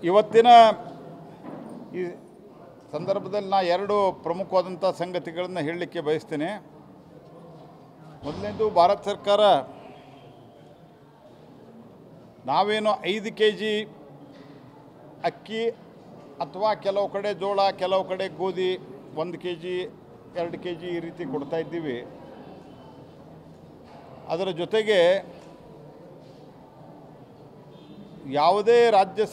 ಇವತ್ತಿನ ಈ ಸಂದರ್ಭದಲ್ಲಿ ನಾನು ಎರಡು ಪ್ರಮುಖವಾದಂಥ ಸಂಗತಿಗಳನ್ನು ಹೇಳಲಿಕ್ಕೆ ಬಯಸ್ತೇನೆ. ಮೊದಲನೇದು, ಭಾರತ ಸರ್ಕಾರ ನಾವೇನು 5 kg ಅಕ್ಕಿ ಅಥವಾ ಕೆಲವು ಕಡೆ ಜೋಳ, ಕೆಲವು ಕಡೆ ಗೋಧಿ 1 kg 2 kg ಈ ರೀತಿ ಕೊಡ್ತಾ ಇದ್ದೀವಿ. ಅದರ ಜೊತೆಗೆ ಯಾವುದೇ ರಾಜ್ಯ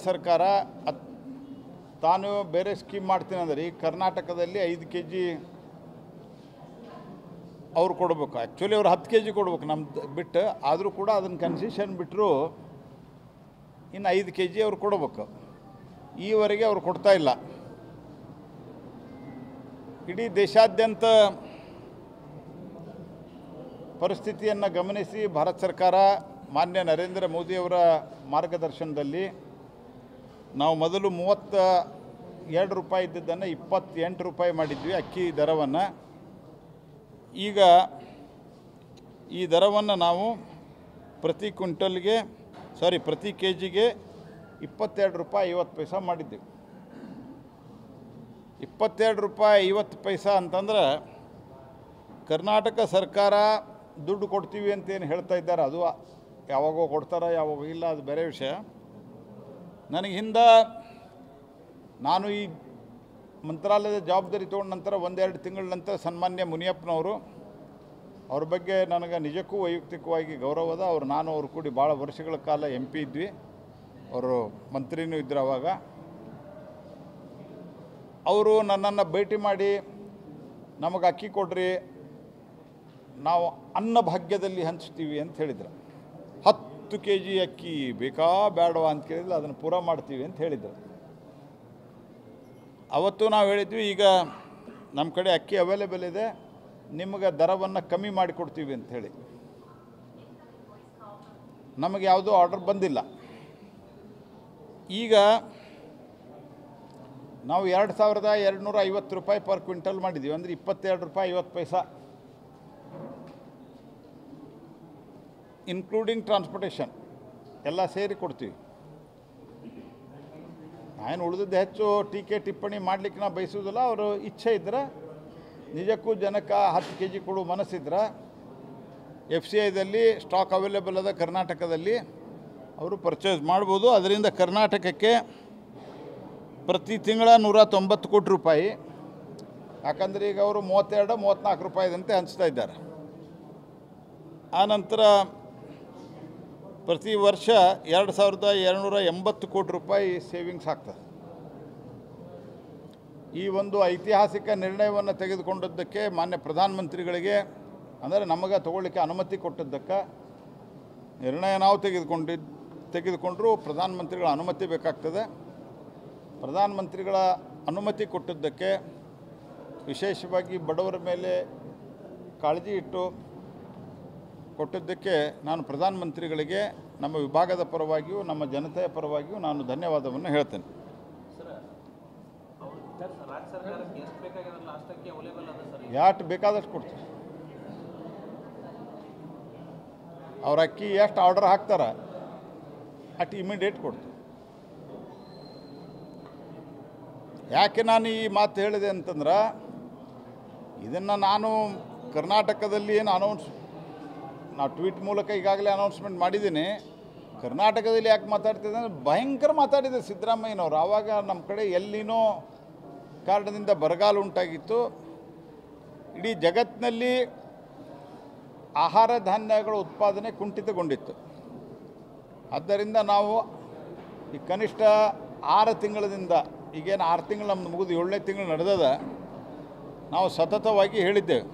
ಸರ್ಕಾರ ತಾನು ಬೇರೆ ಸ್ಕೀಮ್ ಮಾಡ್ತೀನಿ ಅಂದರೆ ಈ ಕರ್ನಾಟಕದಲ್ಲಿ 5 kg ಅವ್ರು ಕೊಡಬೇಕು. ಆ್ಯಕ್ಚುಲಿ ಅವ್ರು 10 kg ಕೊಡ್ಬೇಕು ನಮ್ದು ಬಿಟ್ಟು, ಆದರೂ ಕೂಡ ಅದನ್ನು ಕನ್ಸೆಷನ್ ಬಿಟ್ಟರು ಇನ್ನು 5 kg ಅವ್ರು ಕೊಡಬೇಕು. ಈವರೆಗೆ ಅವ್ರು ಕೊಡ್ತಾ ಇಲ್ಲ. ಇಡೀ ದೇಶಾದ್ಯಂತ ಪರಿಸ್ಥಿತಿಯನ್ನು ಗಮನಿಸಿ ಭಾರತ ಸರ್ಕಾರ ಮಾನ್ಯ ನರೇಂದ್ರ ಮೋದಿಯವರ ಮಾರ್ಗದರ್ಶನದಲ್ಲಿ ನಾವು ಮೊದಲು 32 ರೂಪಾಯಿ ಇದ್ದಿದ್ದನ್ನು 28 ರೂಪಾಯಿ ಮಾಡಿದ್ವಿ ಅಕ್ಕಿ ದರವನ್ನು. ಈಗ ಈ ದರವನ್ನು ನಾವು ಪ್ರತಿ ಕೆ ಜಿಗೆ 22 ರೂಪಾಯಿ 50 ಪೈಸೆ ಮಾಡಿದ್ದೀವಿ. 22 ರೂಪಾಯಿ 50 ಪೈಸೆ ಅಂತಂದ್ರೆ ಕರ್ನಾಟಕ ಸರ್ಕಾರ ದುಡ್ಡು ಕೊಡ್ತೀವಿ ಅಂತೇನು ಹೇಳ್ತಾ ಇದ್ದಾರೆ, ಅದು ಯಾವಾಗೋ ಕೊಡ್ತಾರ ಯಾವಾಗ ಇಲ್ಲ, ಅದು ಬೇರೆ ವಿಷಯ. ನನಗೆ ನಾನು ಈ ಮಂತ್ರಾಲಯದ ಜವಾಬ್ದಾರಿ ತೊಗೊಂಡ ನಂತರ 1-2 ತಿಂಗಳ ನಂತರ ಸನ್ಮಾನ್ಯ ಮುನಿಯಪ್ಪನವರು, ಅವ್ರ ಬಗ್ಗೆ ನನಗೆ ನಿಜಕ್ಕೂ ವೈಯಕ್ತಿಕವಾಗಿ ಗೌರವದ. ನಾನು ಅವ್ರು ಕೂಡಿ ಭಾಳ ವರ್ಷಗಳ ಕಾಲ MP ಇದ್ವಿ, ಅವರು ಮಂತ್ರಿನೂ ಇದ್ದರು. ಅವಾಗ ಅವರು ನನ್ನನ್ನು ಭೇಟಿ ಮಾಡಿ ನಮಗೆ ಅಕ್ಕಿ ಕೊಡ್ರಿ, ನಾವು ಅನ್ನ ಭಾಗ್ಯದಲ್ಲಿ ಹಂಚ್ತೀವಿ ಅಂತ ಹೇಳಿದರು. 10 kg ಅಕ್ಕಿ ಬೇಕಾ ಬೇಡವಾ ಅಂತ ಕೇಳಿದ್ರೆ ಅದನ್ನು ಪೂರ ಮಾಡ್ತೀವಿ ಅಂತ ಹೇಳಿದರು. ಅವತ್ತು ನಾವು ಹೇಳಿದ್ವಿ, ಈಗ ನಮ್ಮ ಕಡೆ ಅಕ್ಕಿ ಅವೈಲೇಬಲ್ ಇದೆ, ನಿಮಗೆ ದರವನ್ನು ಕಮ್ಮಿ ಮಾಡಿಕೊಡ್ತೀವಿ ಅಂತ ಹೇಳಿ. ನಮಗೆ ಯಾವುದೂ ಆರ್ಡರ್ ಬಂದಿಲ್ಲ. ಈಗ ನಾವು 2250 ರೂಪಾಯಿ ಪರ್ ಕ್ವಿಂಟಲ್ ಮಾಡಿದ್ದೀವಿ, ಅಂದರೆ 22 ರೂಪಾಯಿ 50 ಪೈಸೆ ಇನ್ಕ್ಲೂಡಿಂಗ್ ಟ್ರಾನ್ಸ್ಪೋರ್ಟೇಷನ್ ಎಲ್ಲ ಸೇರಿ ಕೊಡ್ತೀವಿ. ನಾನು ಉಳಿದಿದ್ದು ಹೆಚ್ಚು ಟೀಕೆ ಟಿಪ್ಪಣಿ ಮಾಡಲಿಕ್ಕೆ ನಾವು ಬಯಸುವುದಿಲ್ಲ. ಅವರು ಇಚ್ಛೆ ಇದ್ದರೆ, ನಿಜಕ್ಕೂ ಜನಕ್ಕೆ 10 kg ಕೊಡುವ ಮನಸ್ಸಿದ್ರೆ FCIದಲ್ಲಿ ಸ್ಟಾಕ್ ಅವೈಲೇಬಲ್ ಅದ ಕರ್ನಾಟಕದಲ್ಲಿ, ಅವರು ಪರ್ಚೇಸ್ ಮಾಡ್ಬೋದು. ಅದರಿಂದ ಕರ್ನಾಟಕಕ್ಕೆ ಪ್ರತಿ ತಿಂಗಳ 190 ಕೋಟಿ ರೂಪಾಯಿ, ಯಾಕಂದರೆ ಈಗ ಅವರು 32-34 ರೂಪಾಯಿದಂತೆ ಹಂಚ್ತಾ ಇದ್ದಾರೆ. ಆನಂತರ ಪ್ರತಿ ವರ್ಷ 2280 ಕೋಟಿ ರೂಪಾಯಿ ಸೇವಿಂಗ್ಸ್ ಆಗ್ತದೆ. ಈ ಒಂದು ಐತಿಹಾಸಿಕ ನಿರ್ಣಯವನ್ನು ತೆಗೆದುಕೊಂಡದ್ದಕ್ಕೆ ಮಾನ್ಯ ಪ್ರಧಾನಮಂತ್ರಿಗಳಿಗೆ, ಅಂದರೆ ನಮಗೆ ತಗೊಳ್ಳಿಕ್ಕೆ ಅನುಮತಿ ಕೊಟ್ಟದ್ದಕ್ಕೆ, ನಿರ್ಣಯ ನಾವು ತೆಗೆದುಕೊಂಡ್ರೂ ಪ್ರಧಾನಮಂತ್ರಿಗಳ ಅನುಮತಿ ಬೇಕಾಗ್ತದೆ. ಪ್ರಧಾನಮಂತ್ರಿಗಳ ಅನುಮತಿ ಕೊಟ್ಟದ್ದಕ್ಕೆ, ವಿಶೇಷವಾಗಿ ಬಡವರ ಮೇಲೆ ಕಾಳಜಿ ಇಟ್ಟು ಕೊಟ್ಟಿದ್ದಕ್ಕೆ ನಾನು ಪ್ರಧಾನಮಂತ್ರಿಗಳಿಗೆ ನಮ್ಮ ವಿಭಾಗದ ಪರವಾಗಿಯೂ ನಮ್ಮ ಜನತೆಯ ಪರವಾಗಿಯೂ ನಾನು ಧನ್ಯವಾದವನ್ನು ಹೇಳ್ತೇನೆ. ಯಾಟ್ ಬೇಕಾದಷ್ಟು ಕೊಡ್ತೀವಿ. ಅವ್ರ ಅಕ್ಕಿ ಎಷ್ಟು ಆರ್ಡರ್ ಹಾಕ್ತಾರೆ ಅಷ್ಟು ಇಮಿಡಿಯೇಟ್ ಕೊಡ್ತೀವಿ. ಯಾಕೆ ನಾನು ಈ ಮಾತು ಹೇಳಿದೆ ಅಂತಂದ್ರೆ, ಇದನ್ನು ನಾನು ಕರ್ನಾಟಕದಲ್ಲಿ ಏನು ನಾವು ಟ್ವೀಟ್ ಮೂಲಕ ಈಗಾಗಲೇ ಅನೌನ್ಸ್ಮೆಂಟ್ ಮಾಡಿದ್ದೀನಿ. ಕರ್ನಾಟಕದಲ್ಲಿ ಯಾಕೆ ಮಾತಾಡ್ತಿದ್ದೆ ಅಂದರೆ, ಭಯಂಕರ ಮಾತಾಡಿದೆ ಸಿದ್ದರಾಮಯ್ಯನವರು. ಆವಾಗ ನಮ್ಮ ಕಡೆ ಎಲ್ಲಿನೋ ಕಾರಣದಿಂದ ಬರಗಾಲ ಉಂಟಾಗಿತ್ತು. ಇಡೀ ಜಗತ್ತಿನಲ್ಲಿ ಆಹಾರ ಧಾನ್ಯಗಳ ಉತ್ಪಾದನೆ ಕುಂಠಿತಗೊಂಡಿತ್ತು. ಆದ್ದರಿಂದ ನಾವು ಈ ಕನಿಷ್ಠ 6 ತಿಂಗಳಿಂದ, ಈಗೇನು 6 ತಿಂಗಳು ನಮ್ಮದು ಮುಗಿದು 7ನೇ ತಿಂಗಳು ನಡೆದದ, ನಾವು ಸತತವಾಗಿ ಹೇಳಿದ್ದೇವೆ,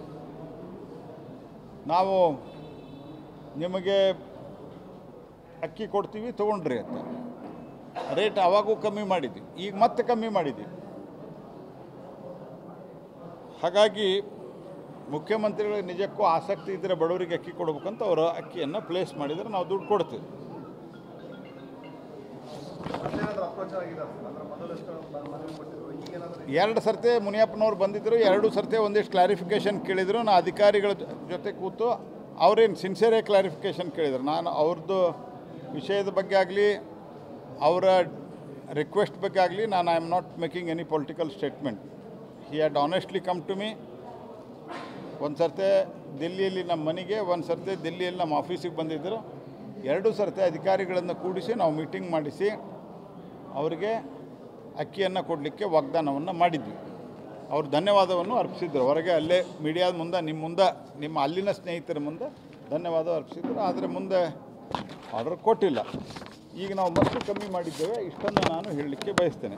ನಾವು ನಿಮಗೆ ಅಕ್ಕಿ ಕೊಡ್ತೀವಿ ತೊಗೊಂಡ್ರಿ ಅಂತ. ರೇಟ್ ಆವಾಗೂ ಕಮ್ಮಿ ಮಾಡಿದ್ವಿ, ಈಗ ಮತ್ತೆ ಕಮ್ಮಿ ಮಾಡಿದ್ವಿ. ಹಾಗಾಗಿ ಮುಖ್ಯಮಂತ್ರಿಗಳಿಗೆ ನಿಜಕ್ಕೂ ಆಸಕ್ತಿ ಇದ್ದರೆ ಬಡವರಿಗೆ ಅಕ್ಕಿ ಕೊಡ್ಬೇಕಂತ ಅವರು ಅಕ್ಕಿಯನ್ನು ಪ್ಲೇಸ್ ಮಾಡಿದರೆ ನಾವು ದುಡ್ಡು ಕೊಡ್ತೀವಿ. ಎರಡು ಸರ್ತಿ ಮುನಿಯಪ್ಪನವ್ರು ಬಂದಿದ್ದರು, 2 ಸರ್ತಿ ಒಂದಿಷ್ಟು ಕ್ಲಾರಿಫಿಕೇಷನ್ ಕೇಳಿದರು. ನಾನು ಅಧಿಕಾರಿಗಳ ಜೊತೆ ಕೂತು ಅವ್ರೇನು ಸಿನ್ಸಿಯರೇ ಕ್ಲಾರಿಫಿಕೇಷನ್ ಕೇಳಿದ್ರು. ನಾನು ಅವ್ರದ್ದು ವಿಷಯದ ಬಗ್ಗೆ ಆಗಲಿ ಅವರ ರಿಕ್ವೆಸ್ಟ್ ಬಗ್ಗೆ ಆಗಲಿ ನಾನು I am not making any political statement. He had honestly come to me. ಒಂದು ಸರ್ತೆ ದಿಲ್ಲಿಯಲ್ಲಿ ನಮ್ಮ ಮನೆಗೆ, ಒಂದು ಸರ್ತೆ ದಿಲ್ಲಿಯಲ್ಲಿ ನಮ್ಮ ಆಫೀಸಿಗೆ ಬಂದಿದ್ದರು. 2 ಸರ್ತೆ ಅಧಿಕಾರಿಗಳನ್ನು ಕೂಡಿಸಿ ನಾವು ಮೀಟಿಂಗ್ ಮಾಡಿಸಿ ಅವರಿಗೆ ಅಕ್ಕಿಯನ್ನು ಕೊಡಲಿಕ್ಕೆ ವಾಗ್ದಾನವನ್ನು ಮಾಡಿದ್ವಿ. ಅವರು ಧನ್ಯವಾದವನ್ನು ಅರ್ಪಿಸಿದ್ರು. ಹೊರಗೆ ಅಲ್ಲೇ ಮೀಡಿಯಾದ ಮುಂದೆ ನಿಮ್ಮ ಅಲ್ಲಿನ ಸ್ನೇಹಿತರ ಮುಂದೆ ಧನ್ಯವಾದ ಅರ್ಪಿಸಿದ್ರು. ಆದರೆ ಮುಂದೆ ಆರ್ಡರ್ ಕೊಟ್ಟಿಲ್ಲ. ಈಗ ನಾವು ಮತ್ತೆ ಕಮ್ಮಿ ಮಾಡಿದ್ದೇವೆ. ಇಷ್ಟನ್ನು ನಾನು ಹೇಳಲಿಕ್ಕೆ ಬಯಸ್ತೇನೆ.